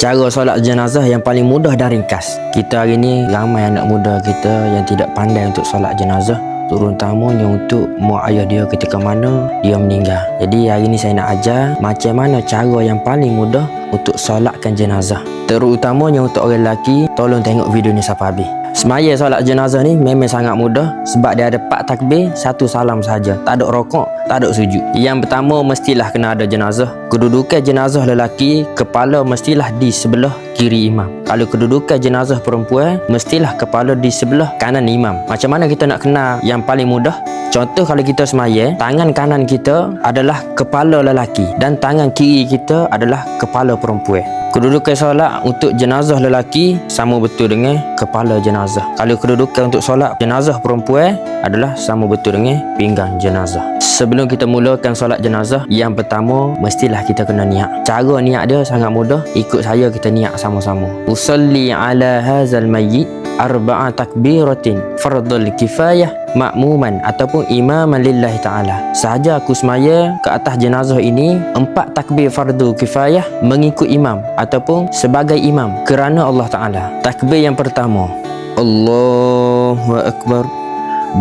Cara solat jenazah yang paling mudah dan ringkas. Kita hari ni ramai anak muda kita yang tidak pandai untuk solat jenazah, terutamanya untuk mak ayah dia ketika mana dia meninggal. Jadi hari ni saya nak ajar macam mana cara yang paling mudah untuk solatkan jenazah. Terutamanya untuk orang lelaki, tolong tengok video ni sampai habis. Semaya solat jenazah ni memang sangat mudah sebab dia ada 4 takbir, 1 salam saja. Tak ada rokok, tak ada sujud. Yang pertama mestilah kena ada jenazah. Kedudukan jenazah lelaki, kepala mestilah di sebelah kiri imam. Kalau kedudukan jenazah perempuan, mestilah kepala di sebelah kanan imam. Macam mana kita nak kenal yang paling mudah? Contoh kalau kita semaya, tangan kanan kita adalah kepala lelaki dan tangan kiri kita adalah kepala perempuan. Kedudukan solat untuk jenazah lelaki sama betul dengan kepala jenazah. Kalau kedudukan untuk solat jenazah perempuan adalah sama betul dengan pinggang jenazah. Sebelum kita mulakan solat jenazah, yang pertama mestilah kita kena niat. Cara niat dia sangat mudah. Ikut saya kita niat sama-sama. Usalli ala hazal mayyit arba'a takbiratin fardul kifayah makmuman ataupun imaman lillahi ta'ala. Sahaja aku semaya ke atas jenazah ini 4 takbir fardu kifayah mengikut imam ataupun sebagai imam kerana Allah Ta'ala. Takbir yang pertama, Allahu Akbar,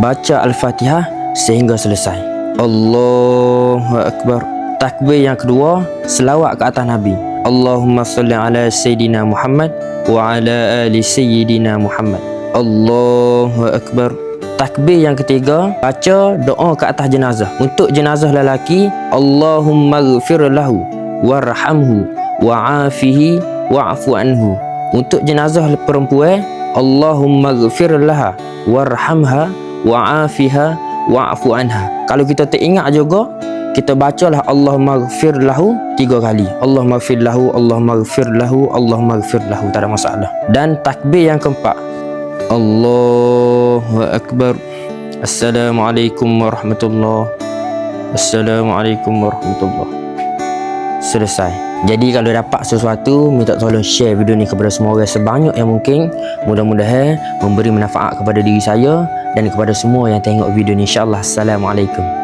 baca Al-Fatihah sehingga selesai. Allahu Akbar. Takbir yang kedua, selawat ke atas Nabi. Allahumma salli ala Sayyidina Muhammad wa ala ali Sayyidina Muhammad. Allahu Akbar. Takbir yang ketiga, baca doa ke atas jenazah. Untuk jenazah lelaki, Allahumma ghfir lahu warhamhu wa'afihi wa'fu anhu. Untuk jenazah perempuan, Allahumma ghfir laha warhamha wa'afiha wa'fu anha. Kalau kita teringat juga, kita bacalah Allahumma ghfir lahu 3 kali. Allahumma ghfir lahu, Allahumma ghfir lahu, Allahumma ghfir lahu. Tak ada masalah. Dan takbir yang keempat, Allahu Akbar. Assalamualaikum warahmatullahi. Assalamualaikum warahmatullahi. Selesai. Jadi kalau dapat sesuatu, minta tolong share video ni kepada semua orang sebanyak yang mungkin. Mudah-mudahan memberi manfaat kepada diri saya dan kepada semua yang tengok video ni, insya-Allah. Assalamualaikum.